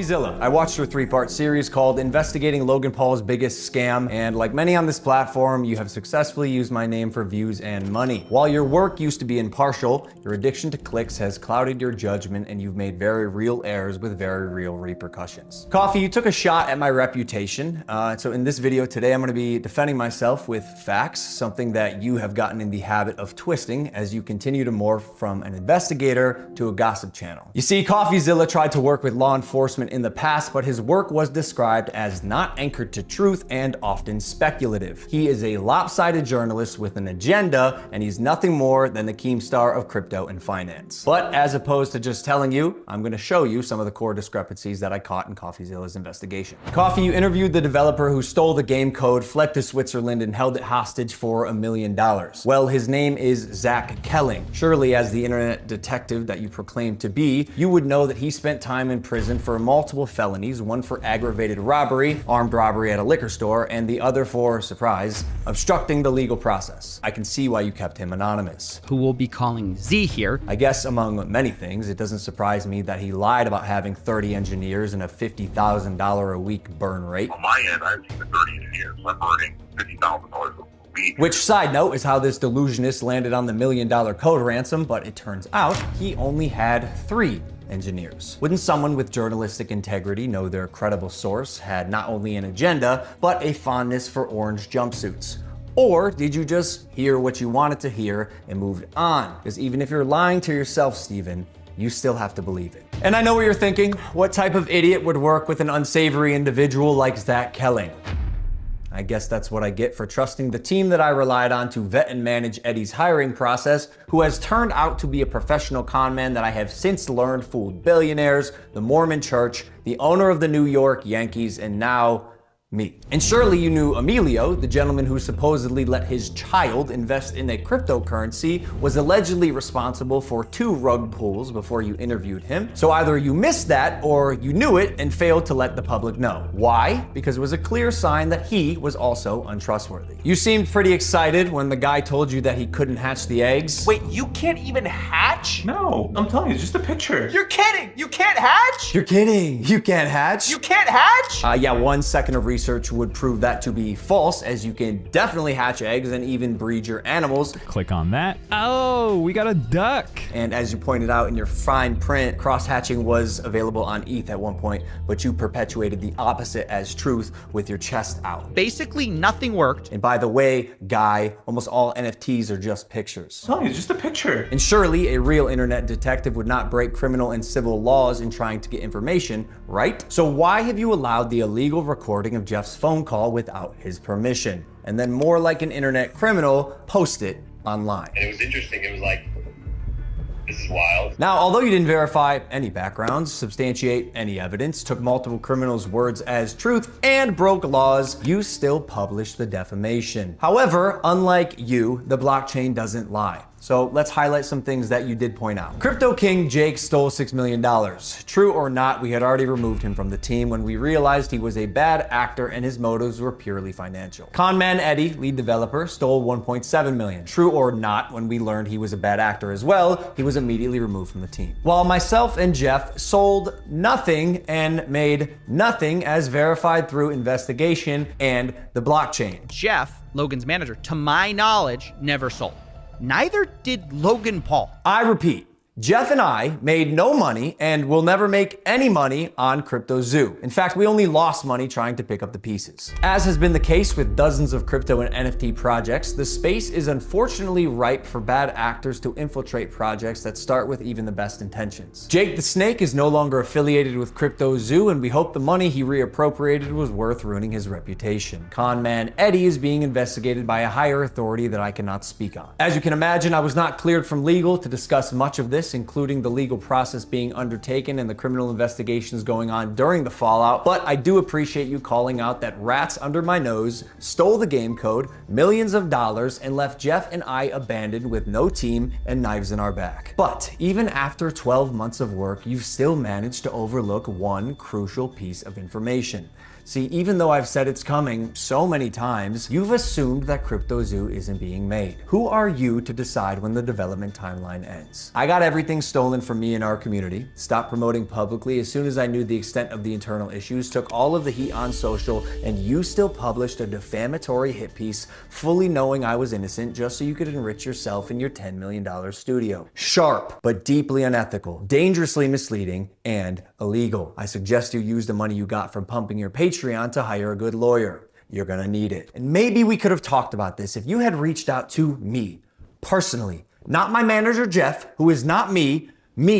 Coffeezilla. I watched her 3-part series called Investigating Logan Paul's Biggest Scam, and like many on this platform, you have successfully used my name for views and money. While your work used to be impartial, your addiction to clicks has clouded your judgment and you've made very real errors with very real repercussions. Coffee, you took a shot at my reputation, so in this video today, I'm gonna be defending myself with facts, something that you have gotten in the habit of twisting as you continue to morph from an investigator to a gossip channel. You see, Coffeezilla tried to work with law enforcement in the past, but his work was described as not anchored to truth and often speculative. He is a lopsided journalist with an agenda, and he's nothing more than the Keemstar of crypto and finance. But as opposed to just telling you, I'm gonna show you some of the core discrepancies that I caught in Coffeezilla's investigation. Coffee, you interviewed the developer who stole the game code, fled to Switzerland, and held it hostage for $1 million. Well, his name is Zach Kelling. Surely, as the internet detective that you proclaim to be, you would know that he spent time in prison for multiple felonies, one for aggravated robbery, armed robbery at a liquor store, and the other for, surprise, obstructing the legal process. I can see why you kept him anonymous. Who we'll be calling Z here. I guess among many things, it doesn't surprise me that he lied about having 30 engineers and a $50,000 a week burn rate. On my end, I have 30 engineers. I'm burning $50,000 a week. Which, side note, is how this delusionist landed on the $1 million code ransom, but it turns out he only had 3 engineers. Wouldn't someone with journalistic integrity know their credible source had not only an agenda, but a fondness for orange jumpsuits? Or did you just hear what you wanted to hear and moved on? Because even if you're lying to yourself, Steven, you still have to believe it. And I know what you're thinking. What type of idiot would work with an unsavory individual like Zach Kelling? I guess that's what I get for trusting the team that I relied on to vet and manage Eddie's hiring process, who has turned out to be a professional con man that I have since learned fooled billionaires, the Mormon Church, the owner of the New York Yankees, and now me. And surely you knew Emilio, the gentleman who supposedly let his child invest in a cryptocurrency, was allegedly responsible for 2 rug pulls before you interviewed him. So either you missed that or you knew it and failed to let the public know. Why? Because it was a clear sign that he was also untrustworthy. You seemed pretty excited when the guy told you that he couldn't hatch the eggs. Wait, you can't even hatch? No, I'm telling you, it's just a picture. You're kidding! You can't hatch? You're kidding. You can't hatch? You can't hatch? Yeah, 1 second of research would prove that to be false, as you can definitely hatch eggs and even breed your animals. Click on that. Oh, we got a duck. And as you pointed out in your fine print, cross-hatching was available on ETH at one point, but you perpetuated the opposite as truth with your chest out. Basically, nothing worked. And by the way, guy, almost all NFTs are just pictures. I'm telling you, it's just a picture. And surely a real internet detective would not break criminal and civil laws in trying to get information, right? So why have you allowed the illegal recording of Jeff's phone call without his permission? And then, more like an internet criminal, post it online. And it was interesting. It was like, this is wild. Now, although you didn't verify any backgrounds, substantiate any evidence, took multiple criminals' words as truth, and broke laws, you still published the defamation. However, unlike you, the blockchain doesn't lie. So let's highlight some things that you did point out. Crypto King Jake stole $6 million. True or not, we had already removed him from the team when we realized he was a bad actor and his motives were purely financial. Conman Eddie, lead developer, stole $1.7 million. True or not, when we learned he was a bad actor as well, he was immediately removed from the team. While myself and Jeff sold nothing and made nothing as verified through investigation and the blockchain. Jeff, Logan's manager, to my knowledge, never sold. Neither did Logan Paul. I repeat, Jeff and I made no money and will never make any money on Crypto Zoo. In fact, we only lost money trying to pick up the pieces. As has been the case with dozens of crypto and NFT projects, the space is unfortunately ripe for bad actors to infiltrate projects that start with even the best intentions. Jake the Snake is no longer affiliated with Crypto Zoo, and we hope the money he reappropriated was worth ruining his reputation. Conman Eddie is being investigated by a higher authority that I cannot speak on. As you can imagine, I was not cleared from legal to discuss much of this, including the legal process being undertaken and the criminal investigations going on during the fallout, but I do appreciate you calling out that rats under my nose stole the game code, millions of dollars, and left Jeff and I abandoned with no team and knives in our back. But even after 12 months of work, you've still managed to overlook one crucial piece of information. See, even though I've said it's coming so many times, you've assumed that CryptoZoo isn't being made. Who are you to decide when the development timeline ends? I got everything stolen from me in our community, stopped promoting publicly as soon as I knew the extent of the internal issues, took all of the heat on social, and you still published a defamatory hit piece fully knowing I was innocent just so you could enrich yourself in your $10 million studio. Sharp, but deeply unethical, dangerously misleading, and illegal. I suggest you use the money you got from pumping your Patreon to hire a good lawyer. You're gonna need it. And maybe we could have talked about this if you had reached out to me, personally. Not my manager, Jeff, who is not me,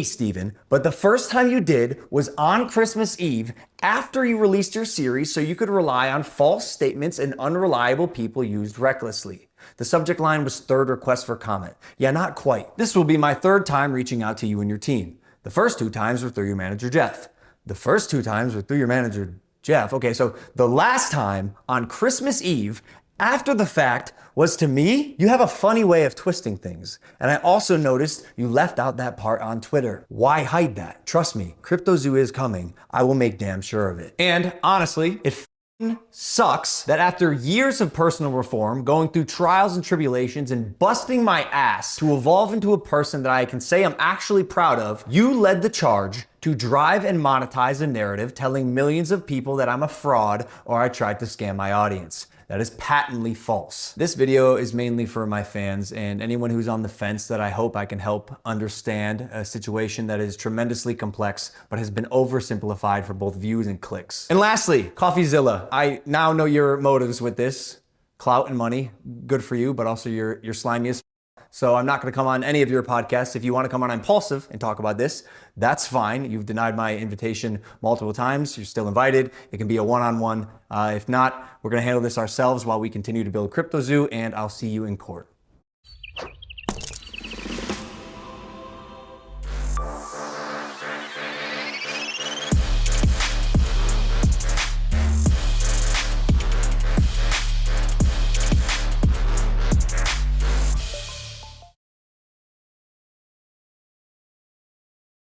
Steven, but the first time you did was on Christmas Eve after you released your series so you could rely on false statements and unreliable people used recklessly. The subject line was third request for comment. Yeah, not quite. This will be my third time reaching out to you and your team. The first 2 times were through your manager, Jeff. The first 2 times were through your manager, Jeff. Okay, so the last time on Christmas Eve, after the fact, was to me. You have a funny way of twisting things. And I also noticed you left out that part on Twitter. Why hide that? Trust me, CryptoZoo is coming. I will make damn sure of it. And honestly, it sucks that after years of personal reform, going through trials and tribulations and busting my ass to evolve into a person that I can say I'm actually proud of, you led the charge to drive and monetize a narrative telling millions of people that I'm a fraud or I tried to scam my audience. That is patently false. This video is mainly for my fans and anyone who's on the fence that I hope I can help understand a situation that is tremendously complex but has been oversimplified for both views and clicks. And lastly, Coffeezilla. I now know your motives with this. Clout and money, good for you, but also you're slimy as so I'm not gonna come on any of your podcasts. If you wanna come on Impulsive and talk about this, that's fine. You've denied my invitation multiple times. You're still invited. It can be a one-on-one. If not, we're gonna handle this ourselves while we continue to build CryptoZoo, and I'll see you in court.